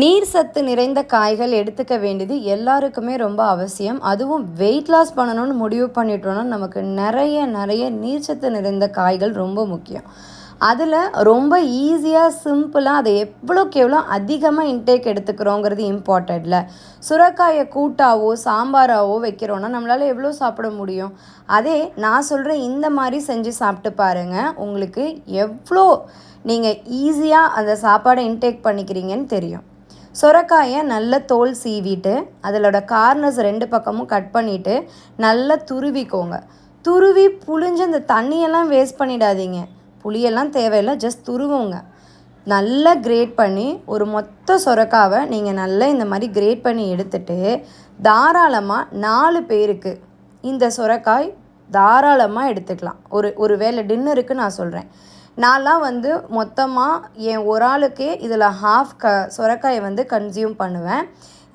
நீர் சத்து நிறைந்த காய்கள் எடுத்துக்க வேண்டியது எல்லாருக்குமே ரொம்ப அவசியம். அதுவும் வெயிட் லாஸ் பண்ணணும்னு முடிவு பண்ணிட்டோன்னா நமக்கு நிறைய நீர் சத்து நிறைந்த காய்கள் ரொம்ப முக்கியம். அதில் ரொம்ப ஈஸியாக சிம்பிளாக அதை எவ்வளோக்கு எவ்வளோ அதிகமாக இன்டேக் எடுத்துக்கிறோங்கிறது இம்பார்ட்டண்ட்டில். சுரைக்காயை கூட்டாவோ சாம்பாராவோ வைக்கிறோன்னா நம்மளால் எவ்வளோ சாப்பிட முடியும்? அதே நான் சொல்கிறேன், இந்த மாதிரி செஞ்சு சாப்பிட்டு பாருங்கள். உங்களுக்கு எவ்வளோ நீங்கள் ஈஸியாக அந்த சாப்பாடை இன்டேக் பண்ணிக்கிறீங்கன்னு தெரியும். சுரைக்காயை நல்ல தோல் சீவிட்டு அதிலோட கார்னர்ஸ் 2 பக்கமும் கட் பண்ணிவிட்டு நல்லா துருவிக்கோங்க. துருவி புளிஞ்சு அந்த தண்ணியெல்லாம் வேஸ்ட் பண்ணிடாதீங்க. புளியெல்லாம் தேவையில்லை, ஜஸ்ட் துருவுங்க. நல்லா கிரேட் பண்ணி ஒரு மொத்த சுரைக்காவை நீங்கள் நல்லா இந்த மாதிரி கிரேட் பண்ணி எடுத்துட்டு தாராளமாக 4 பேருக்கு இந்த சுரைக்காய் தாராளமாக எடுத்துக்கலாம். ஒரு வேளை டின்னருக்கு நான் சொல்கிறேன். நான்லாம் மொத்தமாக என் ஒரு ஆளுக்கே இதில் ஹாஃப் சுரைக்காயை கன்சியூம் பண்ணுவேன்.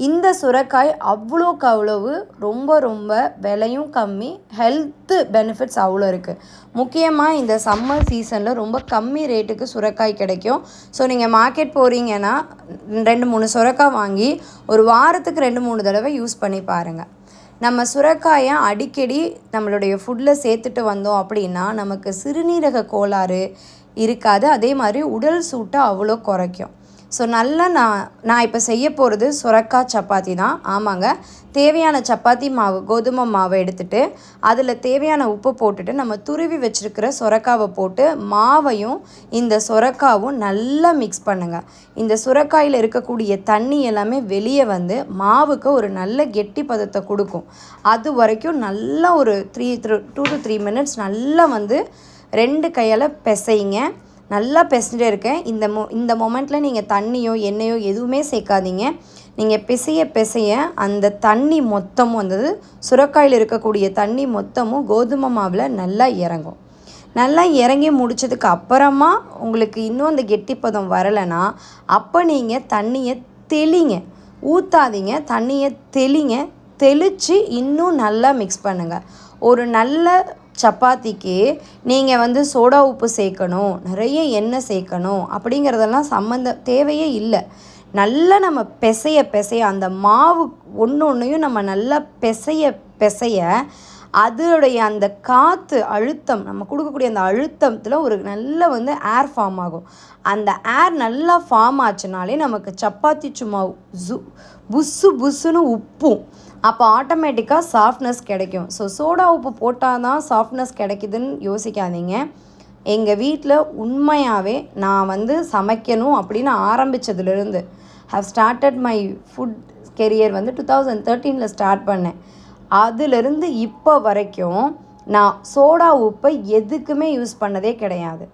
இந்த சுரைக்காய் அவ்வளோக்கு அவ்வளவு ரொம்ப விலையும் கம்மி, ஹெல்த்து பெனிஃபிட்ஸ் அவ்வளோ இருக்குது. முக்கியமாக இந்த சம்மர் சீசனில் ரொம்ப கம்மி ரேட்டுக்கு சுரைக்காய் கிடைக்கும். ஸோ நீங்கள் மார்க்கெட் போகிறீங்கன்னா 2-3 சுரைக்காய் வாங்கி ஒரு வாரத்துக்கு 2-3 தடவை யூஸ் பண்ணி பாருங்கள். நம்ம சுரைக்காயை அடிக்கடி நம்மளுடைய ஃபுட்டில் சேர்த்துட்டு வந்தோம் அப்படின்னா நமக்கு சிறுநீரக கோளாறு இருக்காது. அதே மாதிரி உடல் சூட்டை அவ்வளோ குறைக்கும். ஸோ நல்லா நான் இப்போ செய்ய போகிறது சுரைக்காய் சப்பாத்தி தான். ஆமாங்க, தேவையான சப்பாத்தி மாவு கோதுமை மாவை எடுத்துகிட்டு அதில் தேவையான உப்பு போட்டுட்டு நம்ம துருவி வச்சுருக்கிற சுரைக்காவை போட்டு மாவையும் இந்த சுரைக்காவும் நல்லா மிக்ஸ் பண்ணுங்கள். இந்த சுரைக்காயில் இருக்கக்கூடிய தண்ணி எல்லாமே வெளியே மாவுக்கு ஒரு நல்ல கெட்டி பதத்தை கொடுக்கும். அது வரைக்கும் நல்லா ஒரு 2 to 3 minutes நல்லா 2 கையால் பிசைங்க. நல்லா பிசைஞ்சிட்டே இருக்கேன். இந்த மொமெண்ட்டில் நீங்கள் தண்ணியோ எண்ணெயோ எதுவுமே சேர்க்காதீங்க. நீங்கள் பிசைய அந்த தண்ணி மொத்தமும் சுரைக்காயில் இருக்கக்கூடிய தண்ணி மொத்தமும் கோதுமை மாவில் நல்லா இறங்கும். நல்லா இறங்கி முடித்ததுக்கு அப்புறமா உங்களுக்கு இன்னும் அந்த கெட்டிப்பதம் வரலைன்னா அப்போ நீங்கள் தண்ணியை தெளிங்க. ஊற்றாதீங்க, தண்ணியை தெளித்து இன்னும் நல்லா மிக்ஸ் பண்ணுங்கள். ஒரு நல்ல சப்பாத்திக்கு நீங்கள் சோடா உப்பு சேர்க்கணும், நிறைய எண்ணெய் சேர்க்கணும் அப்படிங்கிறதெல்லாம் தேவையே இல்லை. நல்லா நம்ம பிசைய அந்த மாவு ஒன்றையும் நம்ம நல்லா பிசைய அதோடைய அந்த காற்று அழுத்தம், நம்ம கொடுக்கக்கூடிய அந்த அழுத்தத்தில் ஒரு நல்ல ஏர் ஃபார்ம் ஆகும். அந்த ஏர் நல்லா ஃபார்ம் ஆச்சுனாலே நமக்கு சப்பாத்தி சும்மா புஸ்ஸுன்னு உப்பும். அப்போ ஆட்டோமேட்டிக்காக சாஃப்ட்னஸ் கிடைக்கும். ஸோ சோடா உப்பு போட்டால் தான் சாஃப்ட்னஸ் கிடைக்குதுன்னு யோசிக்காதீங்க. எங்கள் வீட்டில் உண்மையாகவே நான் சமைக்கணும் அப்படின்னு ஆரம்பித்ததுலேருந்து how started my food career 2013 start பண்ணேன். அதிலிருந்து இப்போ வரைக்கும் நான் சோடா உப்பை எதுக்குமே யூஸ் பண்ணதே கிடையாது.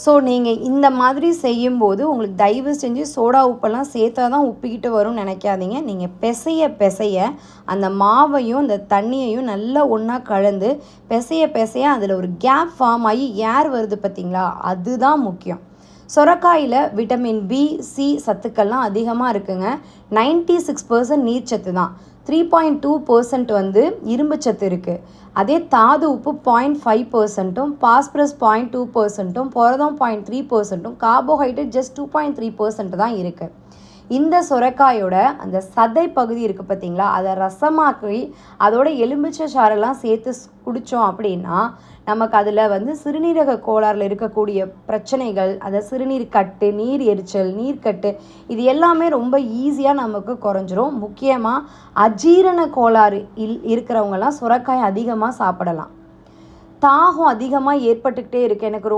ஸோ நீங்கள் இந்த மாதிரி செய்யும்போது உங்களுக்கு தயவு செஞ்சு சோடா உப்பெல்லாம் சேர்த்தா தான் உப்பிக்கிட்டு வரும்னு நினைக்காதீங்க. நீங்கள் பிசைய அந்த மாவையும் அந்த தண்ணியையும் நல்லா ஒன்றா கலந்து பிசைய அதில் ஒரு கேப் ஃபார்ம் ஆகி ஏர் வருது பார்த்திங்களா, அதுதான் முக்கியம். சுரைக்காயில் விட்டமின் B, C சத்துக்கள்லாம் அதிகமாக இருக்குங்க. 96% நீர்ச்சத்து தான். 3.2% இரும்பு சத்து இருக்குது. அதே தாது உப்பு 0.5%, பாஸ்பரஸ் 0.2%, புரதம் 0.3%, கார்போஹைட்ரேட் ஜஸ்ட் 2.3% தான் இருக்குது. இந்த சுரைக்காயோட அந்த சதை பகுதி இருக்குது பார்த்திங்களா, அதை ரசமாக்கி அதோட எலுமிச்சை சாரெல்லாம் சேர்த்து குடித்தோம் அப்படின்னா நமக்கு அதில் சிறுநீரக கோளாறில் இருக்கக்கூடிய பிரச்சனைகள், அதை சிறுநீர் கட்டு, நீர் எரிச்சல், நீர்க்கட்டு, இது எல்லாமே ரொம்ப ஈஸியாக நமக்கு குறைஞ்சிரும். முக்கியமாக அஜீரண கோளாறு இருக்கிறவங்கலாம் சுரைக்காய் அதிகமாக சாப்பிடலாம். தாகம் அதிகமாக ஏற்பட்டுக்கிட்டே இருக்குது, எனக்கு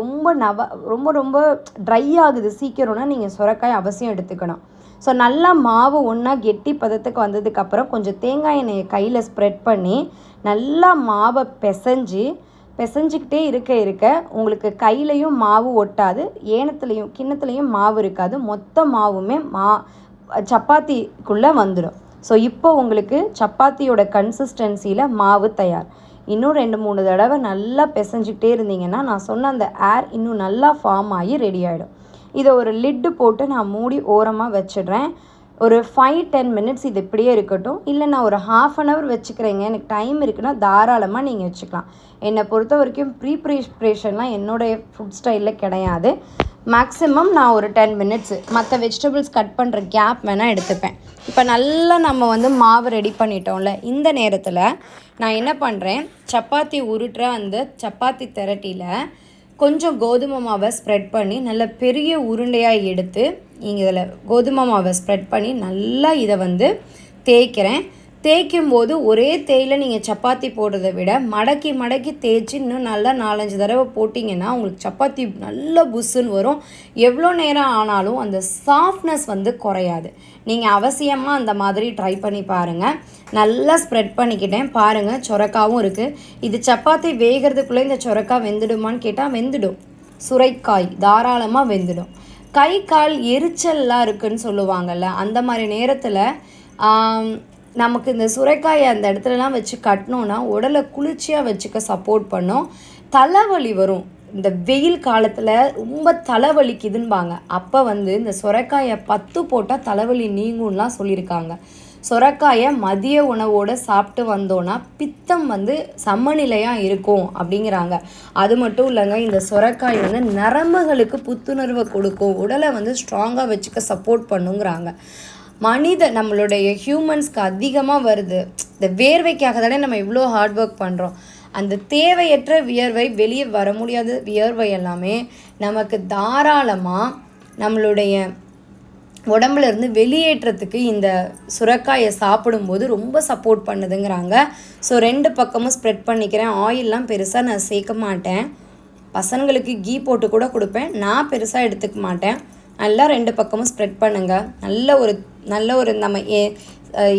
ரொம்ப ட்ரை ஆகுது சீக்கிரம்னா நீங்கள் சுரைக்காய் அவசியம் எடுத்துக்கணும். ஸோ நல்லா மாவு ஒன்றா கெட்டி பதத்துக்கு வந்ததுக்கப்புறம் கொஞ்சம் தேங்காய் எண்ணெயை கையில் ஸ்ப்ரெட் பண்ணி நல்லா மாவை பிசைஞ்சிக்கிட்டே இருக்க உங்களுக்கு கையிலையும் மாவு ஒட்டாது, கிண்ணத்துலேயும் மாவு இருக்காது. மொத்த மாவுமே சப்பாத்திக்குள்ளே வந்துடும். ஸோ இப்போ உங்களுக்கு சப்பாத்தியோட கன்சிஸ்டன்சியில் மாவு தயார். இன்னும் 2-3 தடவை நல்லா பிசைஞ்சிக்கிட்டே இருந்தீங்கன்னா நான் சொன்ன அந்த ஏர் இன்னும் நல்லா ஃபார்ம் ஆகி ரெடி ஆகிடும். இதை ஒரு லிட்டு போட்டு நான் மூடி ஓரமாக வச்சிடுறேன். ஒரு 5-10 minutes இது இப்படியே இருக்கட்டும். இல்லை நான் ஒரு 1/2 an hour வச்சுக்கிறேங்க, எனக்கு டைம் இருக்குன்னா தாராளமாக நீங்கள் வச்சுக்கலாம். என்னை பொறுத்த வரைக்கும் ப்ரீப்ரேஷன்லாம் என்னோடய ஃபுட் ஸ்டைலில் கிடையாது. மேக்ஸிமம் நான் ஒரு 10 மினிட்ஸு மற்ற வெஜிடபிள்ஸ் கட் பண்ணுற கேப் வேணால் எடுத்துப்பேன். இப்போ நல்லா நம்ம வந்து மாவு ரெடி பண்ணிட்டோம்ல, இந்த நேரத்தில் நான் என்ன பண்ணுறேன், சப்பாத்தி உருட்டுற அந்த சப்பாத்தி திரட்டியில் கொஞ்சம் கோதுமை மாவை ஸ்ப்ரெட் பண்ணி நல்ல பெரிய உருண்டையாக எடுத்து இங்கே இதில் கோதுமை மாவை ஸ்ப்ரெட் பண்ணி நல்லா இதை வந்து தேய்க்கிறேன். தேய்க்கும் போது ஒரே தேயில் நீங்கள் சப்பாத்தி போடுறதை விட மடக்கி மடக்கி தேய்ச்சி இன்னும் நல்லா 4-5 தடவை போட்டிங்கன்னா உங்களுக்கு சப்பாத்தி நல்ல புஸ்ஸுன்னு வரும். எவ்வளோ நேரம் ஆனாலும் அந்த சாஃப்ட்னஸ் வந்து குறையாது. நீங்கள் அவசியமாக அந்த மாதிரி ட்ரை பண்ணி பாருங்கள். நல்லா ஸ்ப்ரெட் பண்ணிக்கிட்டேன் பாருங்கள், சொரக்காவும் இருக்குது. இது சப்பாத்தி வேகிறதுக்குள்ளே இந்த சொரக்காய் வெந்துடுமான்னு கேட்டால் வெந்துடும். சுரைக்காய் தாராளமாக வெந்துடும். கை கால் எரிச்சல்லாம் இருக்குதுன்னு சொல்லுவாங்கள்ல, அந்த மாதிரி நேரத்தில் நமக்கு இந்த சுரைக்காயை அந்த இடத்துலலாம் வச்சு கட்டினோன்னா உடலை குளிர்ச்சியாக வச்சுக்க சப்போர்ட் பண்ணும். தலைவலி வரும், இந்த வெயில் காலத்தில் ரொம்ப தலைவலிக்குதுன்பாங்க. அப்போ வந்து இந்த சுரைக்காயை 10 போட்டால் தலைவலி நீங்கும்லாம் சொல்லியிருக்காங்க. சுரைக்காயை மதிய உணவோடு சாப்பிட்டு வந்தோன்னா பித்தம் வந்து சமநிலையாக இருக்கும் அப்படிங்கிறாங்க. அது மட்டும் இல்லைங்க, இந்த சுரைக்காய் வந்து நரம்புகளுக்கு புத்துணர்வை கொடுக்கும், உடலை வந்து ஸ்ட்ராங்காக வச்சுக்க சப்போர்ட் பண்ணுங்கிறாங்க. நம்மளுடைய ஹியூமன்ஸ்க்கு அதிகமாக வருது இந்த வேர்வைக்காக தானே நம்ம இவ்வளோ ஹார்ட் ஒர்க் பண்ணுறோம். அந்த தேவையற்ற வியர்வை வெளியே வர முடியாத வியர்வை எல்லாமே நமக்கு தாராளமாக நம்மளுடைய உடம்புலேருந்து வெளியேற்றத்துக்கு இந்த சுரைக்காயை சாப்பிடும்போது ரொம்ப சப்போர்ட் பண்ணுதுங்கிறாங்க. ஸோ 2 பக்கமும் ஸ்ப்ரெட் பண்ணிக்கிறேன். ஆயிலெலாம் பெருசாக நான் சேர்க்க மாட்டேன். பசங்களுக்கு கீ போட்டு கூட கொடுப்பேன், நான் பெருசாக எடுத்துக்க மாட்டேன். நல்லா 2 பக்கமும் ஸ்ப்ரெட் பண்ணுங்கள். நல்ல ஒரு நம்ம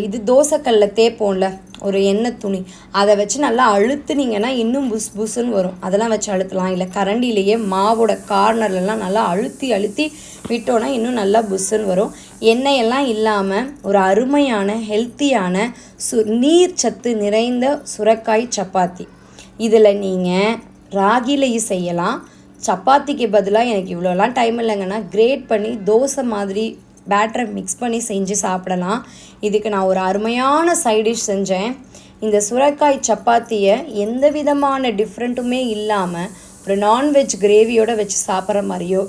இது தோசைக்கல்ல தேய்ப்போம்ல ஒரு எண்ணெய் துணி, அதை வச்சு நல்லா அழுத்துனீங்கன்னா இன்னும் புஸ்ஸுன்னு வரும். அதெல்லாம் வச்சு அழுத்தலாம், இல்லை கரண்டிலேயே மாவோட கார்னர்லாம் நல்லா அழுத்தி விட்டோன்னா இன்னும் நல்லா புஸ்ஸுன்னு வரும். எண்ணெயெல்லாம் இல்லாமல் ஒரு அருமையான ஹெல்த்தியான நீர் சத்து நிறைந்த சுரைக்காய் சப்பாத்தி. இதில் நீங்கள் ராகிலையும் செய்யலாம். சப்பாத்திக்கு பதிலாக எனக்கு இவ்வளோலாம் டைம் இல்லைங்கன்னா கிரேட் பண்ணி தோசை மாதிரி பேட்டரை மிக்ஸ் பண்ணி செஞ்சு சாப்பிடலாம். இதுக்கு நான் ஒரு அருமையான சைட் டிஷ் செஞ்சேன். இந்த சுரைக்காய் சப்பாத்தியை எந்த விதமான டிஃப்ரெண்ட்டுமே இல்லாமல் ஒரு நான்வெஜ் கிரேவியோடு வச்சு சாப்பிட்ற மாதிரியோ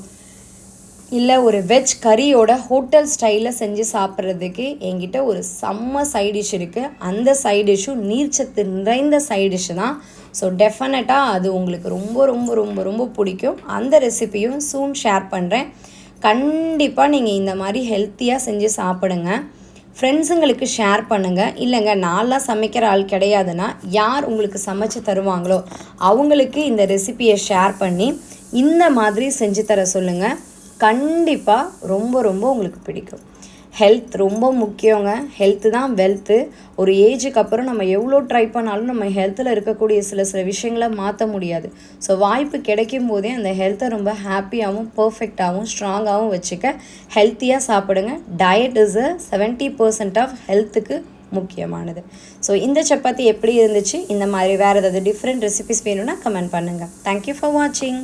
இல்லை ஒரு வெஜ் கறியோட ஹோட்டல் ஸ்டைலில் செஞ்சு சாப்பிட்றதுக்கு என்கிட்ட ஒரு செம்ம சைட் டிஷ் இருக்குது. அந்த சைட் டிஷ்ஷும் நீர்ச்சத்து நிறைந்த சைட் டிஷ்ஷு தான். ஸோ டெஃபினட்டாக அது உங்களுக்கு ரொம்ப ரொம்ப ரொம்ப ரொம்ப பிடிக்கும். அந்த ரெசிபியும் சூன் ஷேர் பண்ணுறேன். கண்டிப்பாக நீங்கள் இந்த மாதிரி ஹெல்த்தியாக செஞ்சு சாப்பிடுங்க. ஃப்ரெண்ட்ஸுங்களுக்கு ஷேர் பண்ணுங்கள். இல்லைங்க நான்லாம் சமைக்கிற ஆள் கிடையாதுன்னா யார் உங்களுக்கு சமைச்சு தருவாங்களோ அவங்களுக்கு இந்த ரெசிபியை ஷேர் பண்ணி இந்த மாதிரி செஞ்சு தர சொல்லுங்கள். கண்டிப்பாக ரொம்ப ரொம்ப உங்களுக்கு பிடிக்கும். ஹெல்த் ரொம்ப முக்கியங்க. ஹெல்த்து தான் வெல்த்து. ஒரு ஏஜுக்கு அப்புறம் நம்ம எவ்வளோ ட்ரை பண்ணாலும் நம்ம ஹெல்த்தில் இருக்கக்கூடிய சில விஷயங்களை மாற்ற முடியாது. ஸோ வாய்ப்பு கிடைக்கும் போதே அந்த ஹெல்த்தை ரொம்ப ஹாப்பியாகவும் பர்ஃபெக்டாகவும் ஸ்ட்ராங்காகவும் வச்சுக்க ஹெல்த்தியாக சாப்பிடுங்க. டயட் இஸ் 70% ஆஃப் ஹெல்த்துக்கு முக்கியமானது. ஸோ இந்த சப்பாத்தி எப்படி இருந்துச்சு, இந்த மாதிரி வேறு ஏதாவது டிஃப்ரெண்ட் ரெசிபிஸ் வேணும்னா கமெண்ட் பண்ணுங்கள். தேங்க்யூ ஃபார் வாட்சிங்.